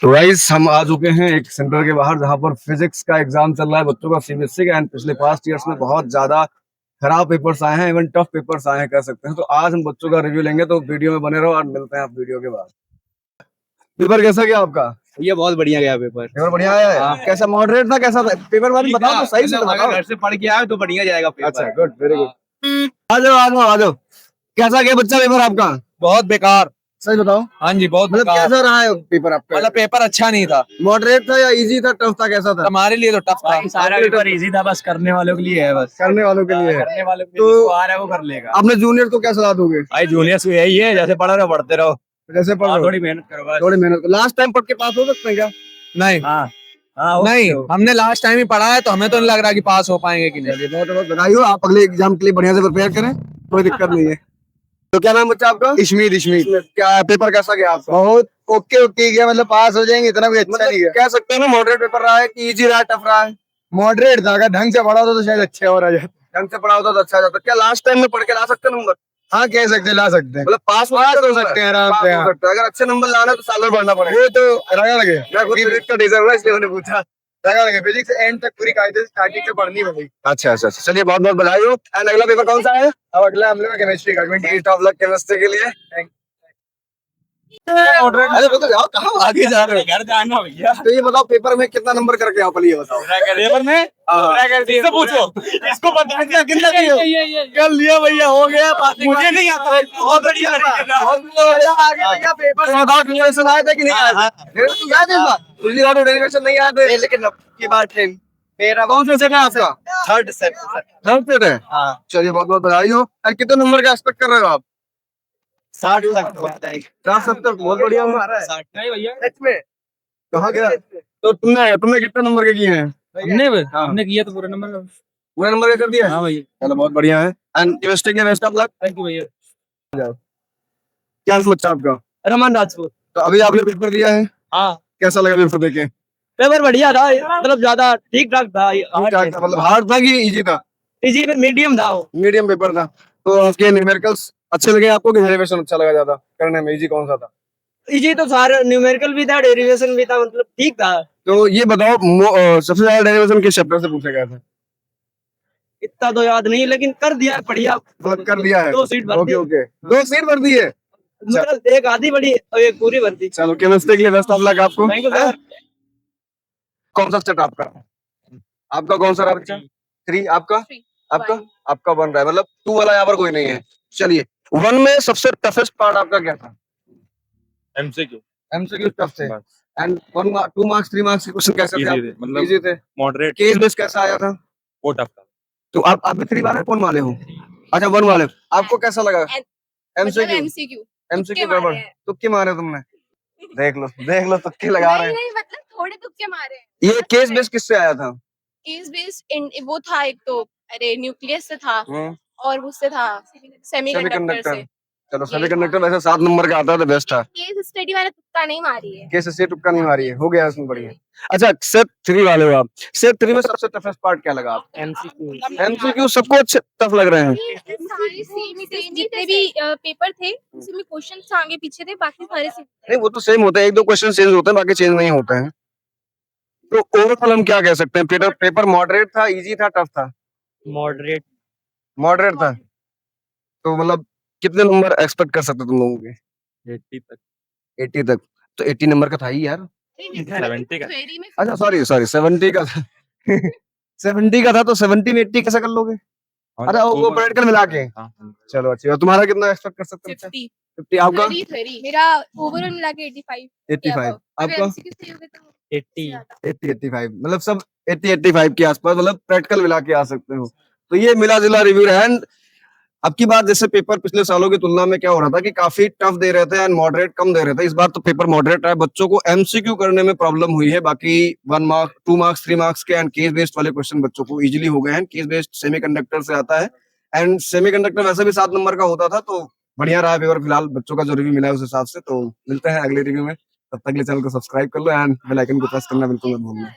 तो गाइस हम आ चुके हैं एक सेंटर के बाहर जहां पर फिजिक्स का एग्जाम चल रहा है बच्चों का सीबीएसई का। एंड पिछले पास्ट ईयर्स में बहुत ज्यादा खराब पेपर्स आए हैं, इवन टफ पेपर्स आए हैं कह सकते हैं। तो आज हम बच्चों का रिव्यू लेंगे, तो वीडियो में बने रहो और मिलते हैं आप वीडियो के बाद। पेपर कैसा गया आपका? ये बहुत बढ़िया गया पेपर। पेपर बढ़िया आया है? कैसा मॉडरेट था, कैसा था पेपर? वाले बताओ तो सही से बताओ। घर से पढ़ के आए तो बढ़िया जाएगा पेपर। अच्छा, गुड, वेरी गुड। आ जाओ आ जाओ आ जाओ। कैसा गया बच्चा पेपर आपका? बहुत बेकार। सही बताओ। हाँ जी, बहुत मतलब बेकार। कैसा रहा है पेपर आपका? मतलब पेपर अच्छा नहीं था। मॉडरेट था या इजी था, टफ था, कैसा था? हमारे लिए तो टफ था। सारा पेपर इजी था, बस करने वालों के लिए है। बस करने वालों के लिए है। करने वालों के तो लिए जिसको आ रहा है वो कर लेगा। अपने जूनियर को क्या सलाह दोगे? भाई जूनियर्स को यही है, जैसे पढ़ रहे हो पढ़ते रहो, जैसे पढ़ रहे हो, थोड़ी मेहनत करो बस। थोड़ी मेहनत। लास्ट टाइम पढ़ के पास हो सकते हैं क्या? नहीं हाँ हाँ, हो नहीं, सकते हो। हमने लास्ट टाइम ही पढ़ा है तो हमें तो नहीं लग रहा कि पास हो पाएंगे कि नहीं। चलिए, बहुत बहुत बधाई हो। आप अगले एग्जाम के लिए बढ़िया से प्रिपेयर करें, कोई दिक्कत नहीं है। तो क्या नाम बच्चा आपका? इशमीत इशमीत। क्या पेपर कैसा गया आपका? बहुत ओके ओके गया, मतलब पास हो जाएंगे इतना कोई अच्छा मतलब नहीं गया। कह सकते हैं ना मॉडरेट पेपर रहा है कि इजी रहा, टफ रहा है? मॉडरेट था, अगर ढंग से पढ़ा होता तो शायद अच्छा हो रहा जाता। ढंग से पढ़ा होता तो अच्छा जाता। क्या लास्ट टाइम में पढ़ के ला सकते हैं नंबर? हाँ कह सकते हैं, ला सकते हैं। मतलब पास हो सकते हैं आराम से। हाँ। सकते हैं। अगर अच्छे नंबर लाना है तो साल भर पढ़ना पड़ेगा। वो तो रगड़ गए। मैं खुद फिजिक्स का टीचर हूँ इसलिए मैंने पूछा। रगड़ गए फिजिक्स एंड तक पूरी कायदे से स्टार्टिंग से पढ़नी पड़ेगी। अच्छा अच्छा अच्छा, चलिए बहुत बहुत बधाई हो। एंड अगला पेपर कौन सा है? अब अगला हम लोग केमिस्ट्री का 20। ऑफ लक केमिस्ट्री के लिए। अरे रुको जाओ, कहाँ आगे जा रहे हो? घर जाना भैया। तो ये बताओ पेपर में कितना नंबर करके आप ये बताओ। पेपर में इससे पूछो, इसको पता है क्या कितना कर लिया भैया, हो गया। मुझे नहीं आता, बहुत बढ़िया पेपर बताओ, डेरिवेशन आए थे कि नहीं आए थे? याद है इस बार? पिछली बार डेरिवेशन नहीं आए थे, लेकिन अब की बार थे। मेरा कौन सा सेट है आपका? Third set. थर्ड सेट है। हाँ, चलिए बहुत बहुत बधाई हो। और कितने नंबर का एक्सपेक्ट कर रहे हो आप? 60 तक हो जाएगी। 70? बहुत बढ़िया। नहीं भैया, सच में? कहाँ गया? तो तुमने कितने नंबर के किए हैं? हमने किया तो पूरा नंबर। पूरा नंबर के कर दिया? हाँ भैया, चलो बहुत बढ़िया है। एंड केमिस्ट्री के best of luck. Thank you भैया। क्या समझता आपका? रमन राजपूत। तो अभी आपने पेपर दिया है, हाँ, कैसा लगा पेपर देके? पेपर बढ़िया था, मतलब ज्यादा ठीक ठाक था। ठीक-ठाक था, मतलब हार्ड था कि इजी था? इजी में मीडियम था वो। मीडियम पेपर था। तो आपके न्यूमेरिकल्स अच्छे लगे आपको कि डेरिवेशन अच्छा लगा ज्यादा करने में? इजी कौन सा था? इजी तो सारे, न्यूमेरिकल भी था, डेरिवेशन भी था, मतलब ठीक था। तो ये बताओ सबसे ज्यादा डेरिवेशन किस चैप्टर से पूछा गया था? इतना तो याद नहीं, लेकिन कर दिया बढ़िया। बहुत कर दिया है। 2 सीट भर दी। ओके ओके, 2 सीट भर दी है। मतलब एक आधी बड़ी और एक पूरी भर दी। चलो केमिस्ट्री के लिए बेस्ट ऑफ लक आपको। Thank you sir. कौन सा सेट आपका? आपका कौन सा रहा बच्चा? 3 आपका? आपका? आपका 1 रहा है, मतलब 2 वाला यहाँ पर कोई नहीं है। चलिए 1 में सबसे टफेस्ट पार्ट आपका क्या था? एमसीक्यू। एमसीक्यू टफ थे। एंड 1 मार्क 2 मार्क्स 3 मार्क्स के क्वेश्चन कैसे थे? Easy थे, मतलब इजी थे। मॉडरेट केस बेस कैसा आया था? वो टफ था। तो आप भी 3 वाले कौन वाले हो? अच्छा 1 वाले। आपको कैसा लगा? एमसीक्यू। एमसीक्यू एमसीक्यू गड़बड़। तुक्के मारे तुमने? देख लो तुक्के लगा रहे हैं। नहीं मतलब थोड़े तुक्के मारे हैं। ये केस बेस किससे आया था? केस बेस्ड वो था एक तो, अरे न्यूक्लियस से था हम्म, और उससे था सेमीकंडक्टर सेमीकंडक्टर। से। चलो सेमीकंडक्टर वैसे 7 नंबर का आता है तो बेस्ट था। केस स्टडी मैंने तुक्का नहीं मारी है। केस से तुक्का नहीं मारी है, हो गया इसमें बढ़िया। अच्छा सेट 3 वाले हो आप। सेट 3 में सबसे टफेस्ट पार्ट क्या लगा आपको? एमसीक्यू। एमसीक्यू सबको अच्छे टफ लग रहे हैं। सारे सेम ही थे, जितने भी पेपर थे उसमें क्वेश्चन आगे पीछे थे, बाकी सारे सेम। नहीं वो तो सेम होता है, 1-2 क्वेश्चन चेंज होते हैं, बाकी चेंज नहीं होते हैं। तो ओवरऑल हम क्या कह सकते हैं? पेपर मॉडरेट था, इजी था, टफ था? मॉडरेट। मॉडरेट था। तो मतलब कितने नंबर एक्सपेक्ट कर सकते तुम लोगों के? 80 तक। 80 तक? तो 80 नंबर का था ही यार। 70 का। थ्योरी में अच्छा सॉरी 70 का था। 70 का था तो 70 में 80 कैसे कर लोगे? अच्छा वो प्रैक्टिकल मिला के। चलो अच्छी बात। तुम्हारा कितना एक्सपेक्ट कर सकते हैं? 50 50 आपका? थ्योरी मेरा ओवरऑल मिला के 85। 85 आपका? 80। 85 मतलब सब 85 के आसपास, मतलब प्रैक्टिकल मिला के आ सकते हो। तो ये मिला जुला रिव्यू है। एंड अब की बात, जैसे पेपर पिछले सालों की तुलना में क्या हो रहा था कि काफी टफ दे रहे थे एंड मॉडरेट कम दे रहे थे। इस बार तो पेपर मॉडरेट है, बच्चों को एमसीक्यू करने में प्रॉब्लम हुई है। बाकी 1 मार्क 2 मार्क्स 3 मार्क्स के एंड केस बेस्ड वाले क्वेश्चन बच्चों को इजीली हो गए हैं। केस बेस्ड सेमीकंडक्टर से आता है एंड सेमीकंडक्टर वैसे भी 7 नंबर का होता था। तो बढ़िया रहा पेपर फिलहाल बच्चों का जो रिव्यू मिला है उस हिसाब से। तो मिलते हैं अगले रिव्यू में, तब तक के लिए चैनल को सब्सक्राइब कर लो एंड बेल आइकन को प्रेस करना बिल्कुल मत भूलना।